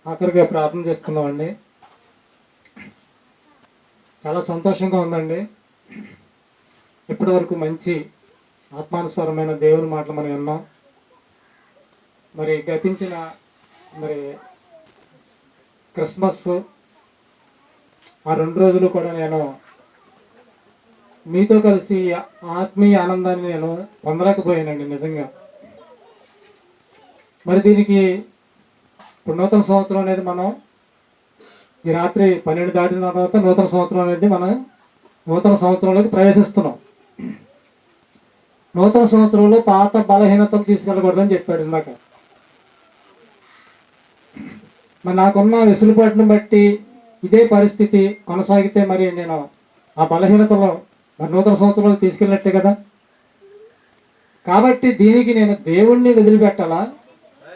ఆఖరిగా ప్రార్థన చేస్తున్నామండి. చాలా సంతోషంగా ఉందండి. ఇప్పటి వరకు మంచి ఆత్మానుసారమైన దేవుని మాటలు మనం విన్నాం. మరి గతించిన క్రిస్మస్ ఆ 2 రోజులు కూడా నేను మీతో కలిసి ఆత్మీయ ఆనందాన్ని నేను పొందలేకపోయానండి నిజంగా. మరి దీనికి ఇప్పుడు నూతన సంవత్సరం అనేది మనం ఈ రాత్రి 12 దాటిన తర్వాత నూతన సంవత్సరం అనేది మనం నూతన సంవత్సరంలోకి ప్రవేశిస్తున్నాం. నూతన సంవత్సరంలో పాత బలహీనతలు తీసుకెళ్ళకూడదని చెప్పాడు ఇందాక. మరి నాకున్న వెసులుబాటును బట్టి ఇదే పరిస్థితి కొనసాగితే మరి నేను ఆ బలహీనతలో మరి నూతన సంవత్సరంలో తీసుకెళ్ళినట్టే కదా. కాబట్టి దీనికి నేను దేవుణ్ణి వదిలిపెట్టాలా,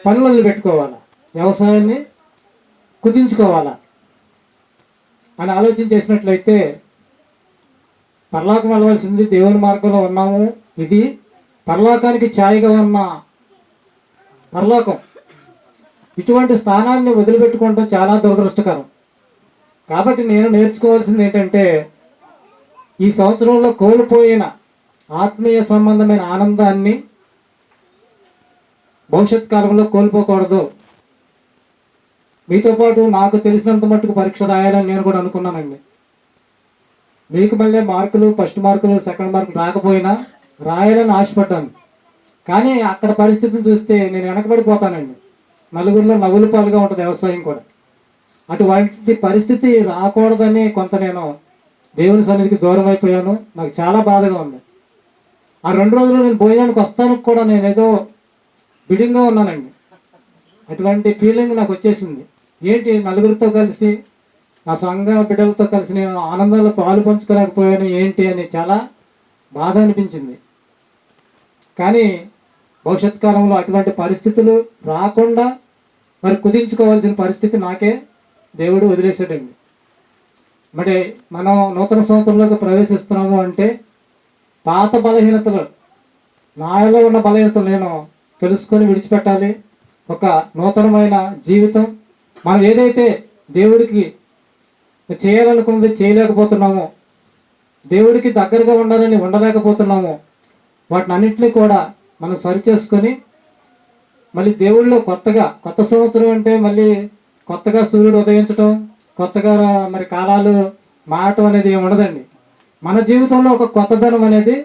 పనులు వదిలిపెట్టుకోవాలా, వ్యవసాయాన్ని కుదించుకోవాలా అని ఆలోచన చేసినట్లయితే పరలోకం వెళ్ళవలసింది దేవుని మార్గంలో ఉన్నాము. ఇది పరలోకానికి ఛాయగా ఉన్న పరలోకం. ఇటువంటి స్థానాన్ని వదిలిపెట్టుకోవడం చాలా దురదృష్టకరం. కాబట్టి నేను నేర్చుకోవాల్సింది ఏంటంటే ఈ సంవత్సరంలో కోల్పోయిన ఆత్మీయ సంబంధమైన ఆనందాన్ని భవిష్యత్ కాలంలో కోల్పోకూడదు. మీతో పాటు నాకు తెలిసినంత మట్టుకు పరీక్ష రాయాలని నేను కూడా అనుకున్నానండి. మీకు మళ్ళీ మార్కులు ఫస్ట్ మార్కులు సెకండ్ మార్కులు రాకపోయినా రాయాలని ఆశపడ్డాను. కానీ అక్కడ పరిస్థితిని చూస్తే నేను వెనకబడిపోతానండి. నలుగురిలో నవ్వుల పాలుగా ఉంటుంది వ్యవసాయం కూడా. అటువంటి పరిస్థితి రాకూడదని కొంత నేను దేవుని సన్నిధికి దూరం అయిపోయాను. నాకు చాలా బాధగా ఉంది. ఆ 2 రోజులు నేను భోజనానికి వస్తానికి కూడా నేను ఏదో బిడింగ్గా ఉన్నానండి. అటువంటి ఫీలింగ్ నాకు వచ్చేసింది. ఏంటి నలుగురితో కలిసి నా సంఘ బిడ్డలతో కలిసి నేను ఆనందంలో పాలు పంచుకోలేకపోయాను ఏంటి అని చాలా బాధ అనిపించింది. కానీ భవిష్యత్ కాలంలో అటువంటి పరిస్థితులు రాకుండా మరి కుదించుకోవాల్సిన పరిస్థితి నాకే దేవుడు వదిలేసాడండి. మరి మనం నూతన సంవత్సరంలోకి ప్రవేశిస్తున్నాము అంటే పాత బలహీనతలు, నాలో ఉన్న బలహీనతలు నేను తెలుసుకొని విడిచిపెట్టాలి. ఒక నూతనమైన జీవితం, మనం ఏదైతే దేవుడికి చేయాలనుకున్నది చేయలేకపోతున్నామో, దేవుడికి దగ్గరగా ఉండాలని ఉండలేకపోతున్నామో, వాటిని అన్నింటినీ కూడా మనం సరిచేసుకొని మళ్ళీ దేవుళ్ళో కొత్త సంవత్సరం అంటే మళ్ళీ కొత్తగా సూర్యుడు ఉదయించడం, కొత్తగా మరి కాలాలు మారటం అనేది ఏమి ఉండదండి. మన జీవితంలో ఒక కొత్తదనం అనేది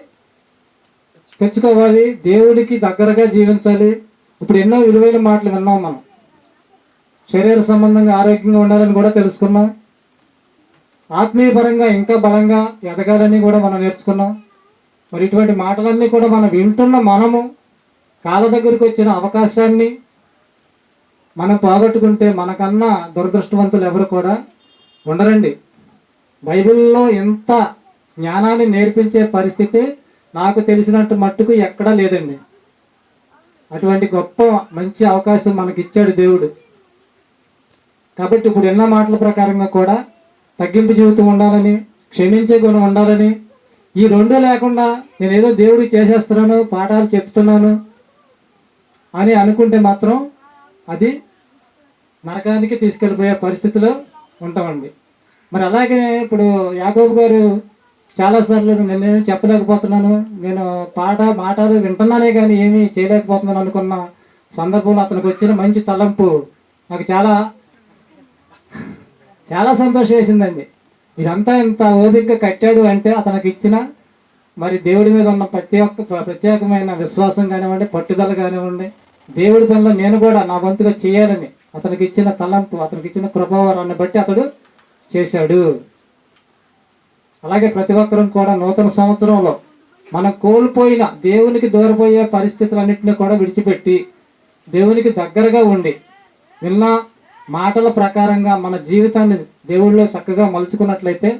తెచ్చుకోవాలి. దేవుడికి దగ్గరగా జీవించాలి. ఇప్పుడు ఎన్నో విలువైన మాటలు విన్నాం. మనం శరీర సంబంధంగా ఆరోగ్యంగా ఉండాలని కూడా తెలుసుకున్నాం. ఆత్మీయ పరంగా ఇంకా బలంగా ఎదగాలని కూడా మనం నేర్చుకున్నాం. మరి ఇటువంటి మాటలన్నీ కూడా మనం వింటున్న మనము కాళ్ళ దగ్గరికి వచ్చిన అవకాశాన్ని మనం పోగొట్టుకుంటే మనకన్నా దురదృష్టవంతులు ఎవరు కూడా ఉండరండి. బైబిల్లో ఎంత జ్ఞానాన్ని నేర్పించే పరిస్థితి నాకు తెలిసినట్టు మట్టుకు ఎక్కడా లేదండి. అటువంటి గొప్ప మంచి అవకాశం మనకి ఇచ్చాడు దేవుడు. కాబట్టి ఇప్పుడు ఎన్న మాటల ప్రకారంగా కూడా తగ్గింపు జీవితం ఉండాలని, క్షమించే గుణం ఉండాలని, ఈ 2 లేకుండా నేనేదో దేవుడికి చేసేస్తున్నాను, పాఠాలు చెప్తున్నాను అని అనుకుంటే మాత్రం అది నరకానికి తీసుకెళ్ళిపోయే పరిస్థితిలో ఉంటామండి. మరి అలాగే ఇప్పుడు యాకోబు గారు చాలాసార్లు నేనేమి చెప్పలేకపోతున్నాను, నేను మాటలు వింటున్నానే కానీ ఏమీ చేయలేకపోతున్నాను అనుకున్న సందర్భంలో అతనికి వచ్చిన మంచి తలంపు నాకు చాలా చాలా సంతోషం వేసిందండి. ఇదంతా ఇంత ఓపికగా కట్టాడు అంటే అతనికి ఇచ్చిన మరి దేవుడి మీద ఉన్న ప్రత్యేకమైన విశ్వాసం కానివ్వండి, పట్టుదల కానివ్వండి, దేవుడి పనిలో నేను కూడా నా వంతుగా చేయాలని అతనికి ఇచ్చిన తలంపు, అతనికి ఇచ్చిన కృపావరాన్ని బట్టి అతడు చేశాడు. అలాగే ప్రతి ఒక్కరం కూడా నూతన సంవత్సరంలో మనం కోల్పోయిన దేవునికి దూరపోయే పరిస్థితులన్నింటినీ కూడా విడిచిపెట్టి దేవునికి దగ్గరగా ఉండి విన్న మాటల ప్రకారంగా మన జీవితాన్ని దేవుళ్ళలో చక్కగా మలుచుకున్నట్లయితే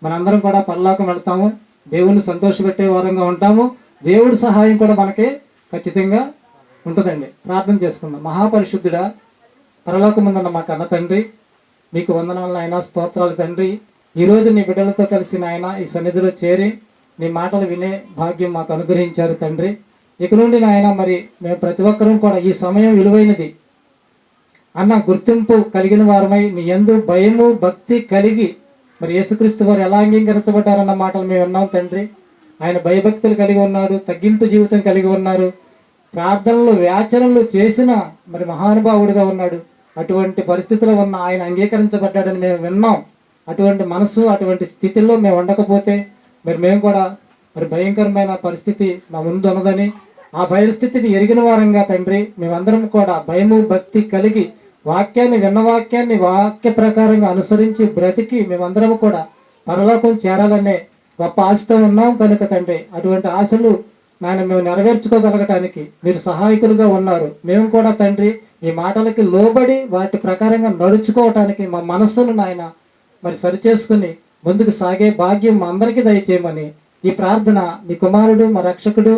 మనందరం కూడా పరలోకం వెళ్తాము. దేవుణ్ణి సంతోషపెట్టే వారంగా ఉంటాము. దేవుడి సహాయం కూడా మనకి ఖచ్చితంగా ఉంటుందండి. ప్రార్థన చేసుకుందాం. మహాపరిశుద్ధుడా, పరలోకముందున్న మా కన్న తండ్రి, మీకు వందనాలు నాయన, స్తోత్రాలు తండ్రి. ఈరోజు నీ బిడ్డలతో కలిసి నాయన ఈ సన్నిధిలో చేరి నీ మాటలు వినే భాగ్యం మాకు అనుగ్రహించారు తండ్రి. ఇక నుండి నాయన మరి మేము ప్రతి ఒక్కరూ కూడా ఈ సమయం విలువైనది అన్న గుర్తింపు కలిగిన వారమై నీ యందు భయము భక్తి కలిగి మరి యేసుక్రీస్తు వారు ఎలా అంగీకరించబడ్డారన్న మాటలు మేము విన్నాం తండ్రి. ఆయన భయభక్తులు కలిగి ఉన్నాడు, తగ్గింపు జీవితం కలిగి ఉన్నారు, ప్రార్థనలు వ్యాచనలు చేసిన మరి మహానుభావుడిగా ఉన్నాడు. అటువంటి పరిస్థితిలో ఉన్న ఆయన అంగీకరించబడ్డాడని మేము విన్నాం. అటువంటి మనసు అటువంటి స్థితిలో మేము ఉండకపోతే మరి మేము కూడా మరి భయంకరమైన పరిస్థితి మా ముందు ఉన్నదని, ఆ పరిస్థితిని ఎరిగిన వారంగా తండ్రి మేమందరం కూడా భయము భక్తి కలిగి వాక్యాన్ని విన్న వాక్యాన్ని వాక్య ప్రకారంగా అనుసరించి బ్రతికి మేమందరం కూడా పరలోకం చేరాలనే గొప్ప ఆశతో ఉన్నాం కనుక తండ్రి అటువంటి ఆశలు నాయన మేము నెరవేర్చుకోగలగటానికి మీరు సహాయకులుగా ఉన్నారు. మేము కూడా తండ్రి ఈ మాటలకి లోబడి వాటి ప్రకారంగా నడుచుకోవటానికి మా మనస్సును నాయన మరి సరిచేసుకుని ముందుకు సాగే భాగ్యం మా అందరికీ దయచేయమని ఈ ప్రార్థన మీ కుమారుడు మా రక్షకుడు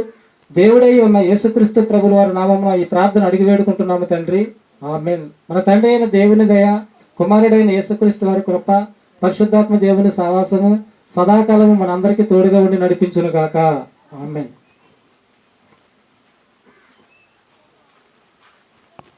దేవుడై ఉన్న యేసుక్రీస్తు ప్రభుల వారి నామమున ఈ ప్రార్థన అడిగి వేడుకుంటున్నాము తండ్రి, ఆమేన్. మన తండ్రి అయిన దేవుని దయ, కుమారుడైన యేసుక్రీస్తు వారి కృప, పరిశుద్ధాత్మ దేవుని సహవాసము సదాకాలము మనందరికీ తోడుగా ఉండి నడిపించును గాక. ఆమేన్.